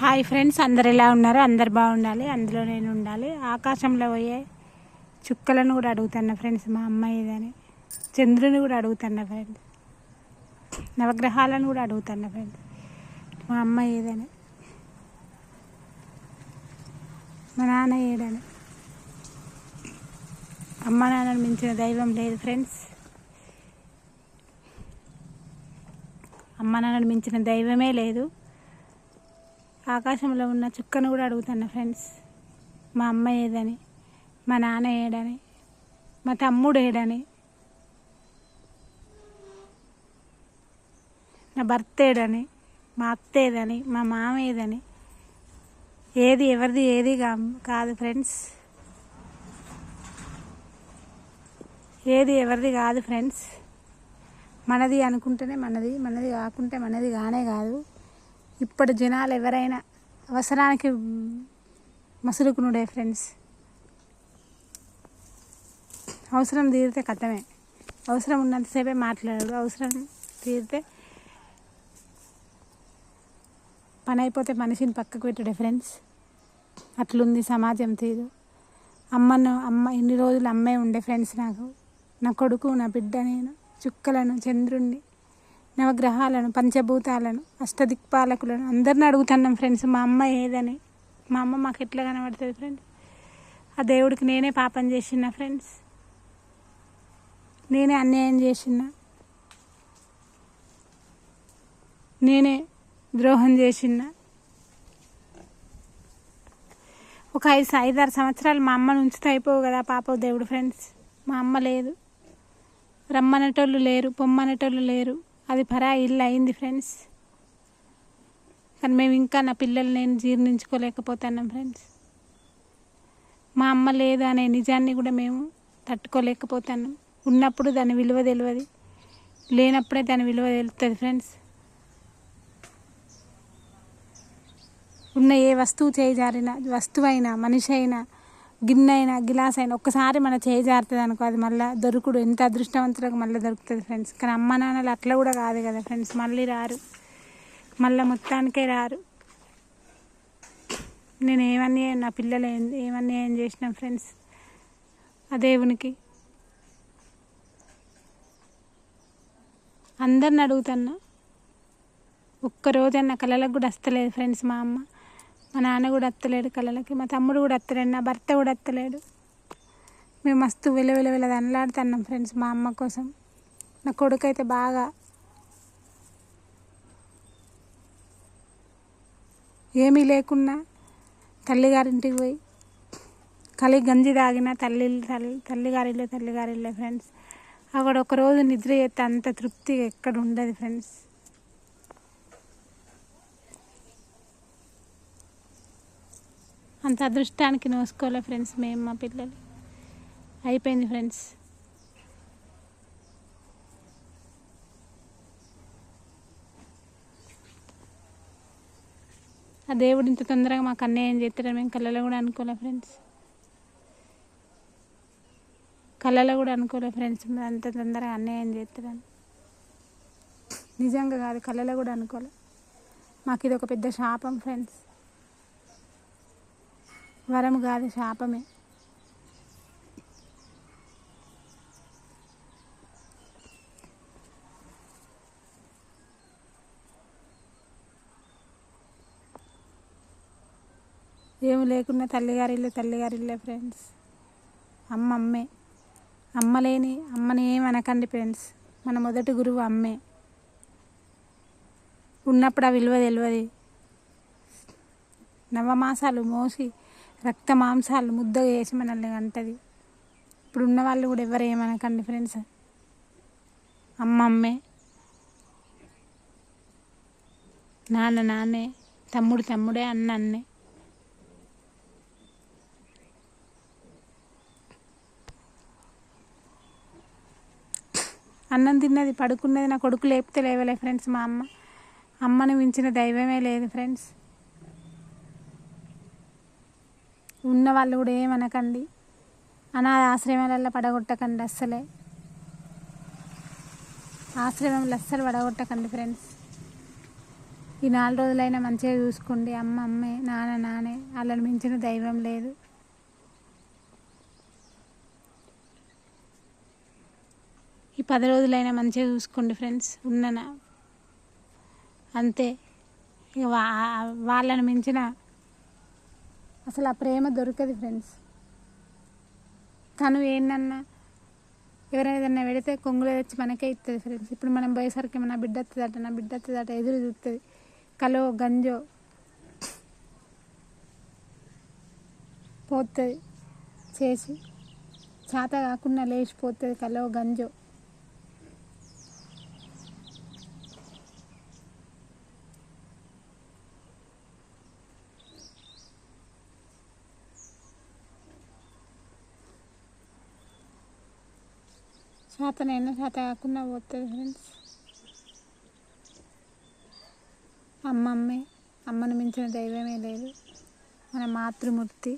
Hi friends, అందరు ఎలా ఉన్నారు? అందరు బాగుండాలి, అందులో నేను ఉండాలి. ఆకాశంలో పోయే చుక్కలను కూడా అడుగుతున్నా ఫ్రెండ్స్, మా అమ్మ ఏదని. చంద్రుని కూడా అడుగుతున్నా ఫ్రెండ్స్, నవగ్రహాలను కూడా అడుగుతున్నా ఫ్రెండ్స్, మా అమ్మ ఏదని, మా నాన్న ఏదని. అమ్మ నాన్నను మించిన దైవం లేదు ఫ్రెండ్స్. అమ్మ నాన్నను మించిన దైవమే లేదు. ఆకాశంలో ఉన్న చుక్కను కూడా అడుగుతున్నా ఫ్రెండ్స్, మా అమ్మ ఏదని, మా నాన్న ఏడని, మా తమ్ముడు ఏడని, నా భర్త ఏడని, మా అత్త ఏదని, మా మామ ఏదని. ఏది ఎవరిది ఏది కాదు ఫ్రెండ్స్, ఏది ఎవరిది కాదు ఫ్రెండ్స్. మనది అనుకుంటేనే మనది, మనది కాకుంటే మనది కానే కాదు. ఇప్పటి జనాలు ఎవరైనా అవసరానికి మసులుకునుడే ఫ్రెండ్స్. అవసరం తీరితే కథమే. అవసరం ఉన్నంతసేపే మాట్లాడు, అవసరం తీరితే పని అయిపోతే మనిషిని పక్కకు పెట్టుడే ఫ్రెండ్స్. అట్లుంది సమాజం తీరు. అమ్మ ఇన్ని రోజులు అమ్మే ఉండే ఫ్రెండ్స్. నాకు నా కొడుకు, నా బిడ్డ, నేను చుక్కలను, చంద్రుణ్ణి, నవగ్రహాలను, పంచభూతాలను, అష్టదిక్పాలకులను అందరిని అడుగుతున్నాం ఫ్రెండ్స్, మా అమ్మ ఏదని. మా అమ్మ మాకు ఎట్లా కనబడుతుంది ఫ్రెండ్స్? ఆ దేవుడికి నేనే పాపం చేసిన ఫ్రెండ్స్, నేనే అన్యాయం చేసిన, నేనే ద్రోహం చేసిన. ఒక 5-6 సంవత్సరాలు మా అమ్మను ఉంచితే అయిపోవు కదా పాప దేవుడు ఫ్రెండ్స్. మా అమ్మ లేదు, రమ్మనేటోళ్ళు లేరు, పొమ్మనేటోళ్ళు లేరు. అది పరాయి ఇల్లు అయింది ఫ్రెండ్స్. కానీ మేము ఇంకా నా పిల్లలు నేను జీర్ణించుకోలేకపోతున్నాం ఫ్రెండ్స్. మా అమ్మ లేదు అనే నిజాన్ని కూడా మేము తట్టుకోలేకపోతున్నాం. ఉన్నప్పుడు దాని విలువ తెలియదు, లేనప్పుడే దాని విలువ తెలుస్తుంది ఫ్రెండ్స్. ఉన్న ఏ వస్తువు చేజారినా, వస్తువైనా, మనిషి అయినా, గిన్నె అయినా, గిలాస్ అయినా ఒక్కసారి మన చేయి జారుతుంది అనుకో, అది మళ్ళీ దొరుకుడు ఎంత అదృష్టవంతులకు మళ్ళీ దొరుకుతుంది ఫ్రెండ్స్. కానీ అమ్మ నాన్నలు అట్లా కూడా కాదు కదా ఫ్రెండ్స్, మళ్ళీ రారు, మళ్ళీ మొత్తానికే రారు. నేను ఏమన్నీ నా పిల్లలు ఏమన్నీ ఏం చేసినాం ఫ్రెండ్స్ ఆ దేవునికి. అందరిని అడుగుతున్నా, ఒక్కరోజన్నా కళలకు కూడా వస్తలేదు ఫ్రెండ్స్ మా అమ్మ. మా నాన్న కూడా వస్తలేడు కళలకి, మా తమ్ముడు కూడా వస్తలేడు, నా భర్త కూడా వస్తలేడు. మేము మస్తు వెల దండలాడుతున్నాం ఫ్రెండ్స్ మా అమ్మ కోసం. నా కొడుకు అయితే బాగా ఏమీ లేకున్నా తల్లిగారింటికి పోయి గంజి తాగిన తల్లిగారిల్లే ఫ్రెండ్స్. అక్కడ ఒకరోజు నిద్ర చేస్తే అంత తృప్తి ఎక్కడ ఉండదు ఫ్రెండ్స్. అంత అదృష్టానికి నోసుకోలే ఫ్రెండ్స్ మేము, మా పిల్లలు. అయిపోయింది ఫ్రెండ్స్. ఆ దేవుడు ఇంత తొందరగా మాకు అన్యాయం చేస్తాడని మేము కళ్ళలో కూడా అనుకోలే ఫ్రెండ్స్, కళ్ళలో కూడా అనుకోలే ఫ్రెండ్స్. అంత తొందరగా అన్యాయం చేస్తాడని నిజంగా కాదు, కళ్ళలో కూడా అనుకోలే. మాకు ఇది ఒక పెద్ద శాపం ఫ్రెండ్స్, వరం కాదు శాపమే. ఏమి లేకున్నా తల్లిగారిల్లే ఫ్రెండ్స్. అమ్మే. అమ్మని ఏమనకండి ఫ్రెండ్స్. మన మొదటి గురువు అమ్మే. ఉన్నప్పుడు ఆ విలువ తెలియదు. నవమాసాలు మోసి రక్త మాంసాలు ముద్దగా వేసి మనల్ని అంటది. ఇప్పుడు ఉన్న వాళ్ళు కూడా ఎవరు ఏమనకండి ఫ్రెండ్స్. అమ్మే, నాన్నే, తమ్ముడే, అన్నే. అన్నం తిన్నది, పడుకున్నది, నా కొడుకు లేపితే లేవలే ఫ్రెండ్స్ మా అమ్మ. అమ్మని మించిన దైవమే లేదు ఫ్రెండ్స్. ఉన్న వాళ్ళు కూడా ఏమనకండి, అనాథ ఆశ్రమాలలో పడగొట్టకండి, అస్సలే ఆశ్రమంలో అస్సలు పడగొట్టకండి ఫ్రెండ్స్. ఈ 4 రోజులైనా మంచిగా చూసుకోండి. అమ్మ అమ్మే, నాన్న నానే, వాళ్ళని మించిన దైవం లేదు. ఈ 10 రోజులైనా మంచిగా చూసుకోండి ఫ్రెండ్స్. ఉన్ననా అంతే. ఇక వాళ్ళని మించిన అసలు ఆ ప్రేమ దొరకదు ఫ్రెండ్స్. తను ఏంటన్నా ఎవరైనా ఏదన్నా పెడితే కొంగులో తెచ్చి మనకే ఇస్తుంది ఫ్రెండ్స్. ఇప్పుడు మనం పోయేసరికి నా బిడ్డ వస్తుందట, నా బిడ్డ వస్తుందట ఎదురు చూస్తుంది. కలో గంజో పోతుంది చేసి, చేత కాకుండా లేచిపోతుంది కలో గంజో. చేతనైనా చేత కాకుండా పోతుంది ఫ్రెండ్స్. అమ్మే, అమ్మను మించిన దైవమే లేదు. మన మాతృమూర్తి.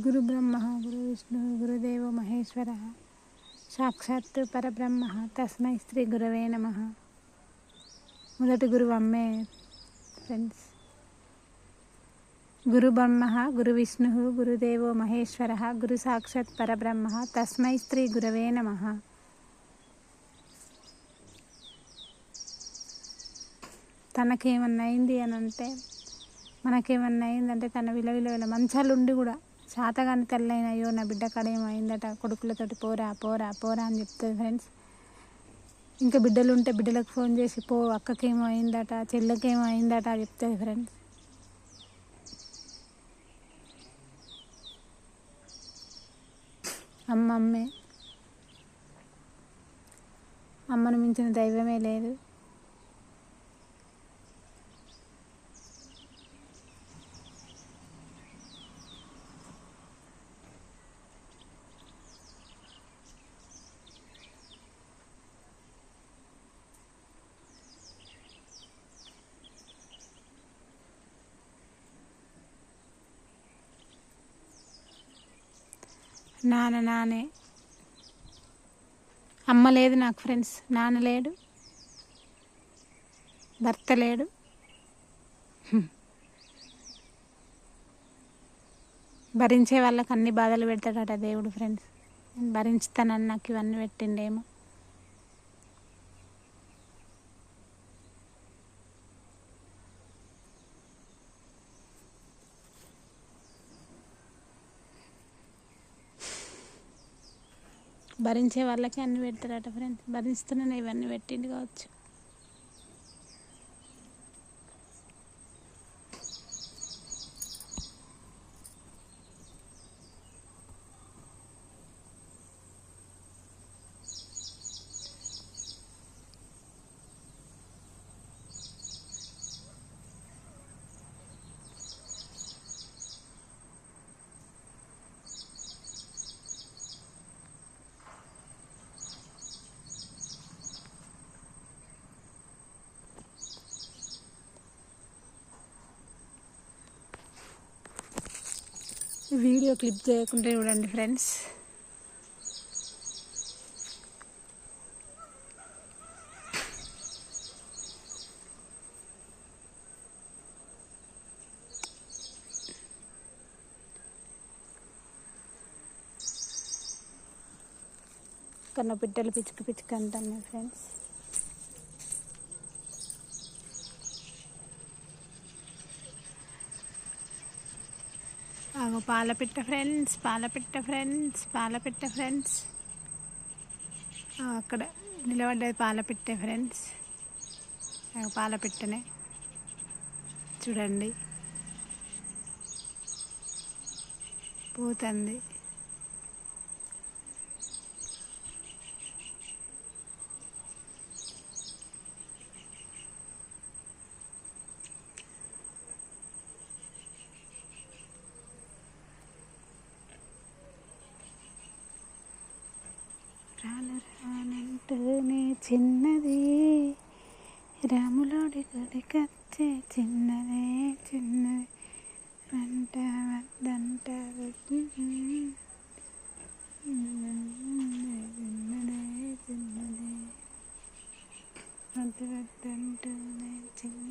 గురు బ్రహ్మ గురు విష్ణు గురుదేవో మహేశ్వర సాక్షాత్ పరబ్రహ్మ తస్మై శ్రీ గురవే నమః. మొదటి గురువు అమ్మే ఫ్రెండ్స్. గురు బ్రహ్మ గురు విష్ణు గురుదేవో మహేశ్వర గురు సాక్షాత్ పరబ్రహ్మ తస్మై శ్రీ గురవే నమః. తనకేమన్నా అయింది అని అంటే, మనకేమన్నా అయిందంటే తన విలువ మంచాలు ఉండి కూడా శాతగాని తల్లైన అయ్యో నా బిడ్డ కాడేమో అయిందట, కొడుకులతోటి పోరా పోరా పోరా అని చెప్తుంది ఫ్రెండ్స్. ఇంకా బిడ్డలు ఉంటే బిడ్డలకు ఫోన్ చేసి పో అక్కకేమో అయిందట, చెల్లెకేమో అయిందట చెప్తుంది ఫ్రెండ్స్. అమ్మే, అమ్మను మించిన దైవమే లేదు. నానే, అమ్మ లేదు నాకు ఫ్రెండ్స్. నాన్న లేడు, భర్త లేడు. భరించే వాళ్ళకి అన్ని బాధలు పెడతాడట దేవుడు ఫ్రెండ్స్. నేను భరించుతానని నాకు ఇవన్నీ పెట్టిండేమో. భరించే వాళ్ళకి అన్ని పెడతారట ఫ్రెండ్స్. భరిస్తున్నాను ఇవన్నీ పెట్టింది కావచ్చు. వీడియో క్లిప్ చేయకుండా చూడండి ఫ్రెండ్స్. కన్న పిట్టలు పిచ్చుకు అంటున్నాయి ఫ్రెండ్స్. పాలపిట్ట ఫ్రెండ్స్, పాలపిట్ట ఫ్రెండ్స్. అక్కడ నిలబడ్డది పాలపిట్టే ఫ్రెండ్స్. పాలపిట్టనే చూడండి పోతుంది. రానంటూనే చిన్నది రాములోడి గుడికచ్చే చిన్నదే చిన్నది అంట వద్దంట చిన్నదే చిన్నదే. వద్దు వద్దంటూనే చిన్న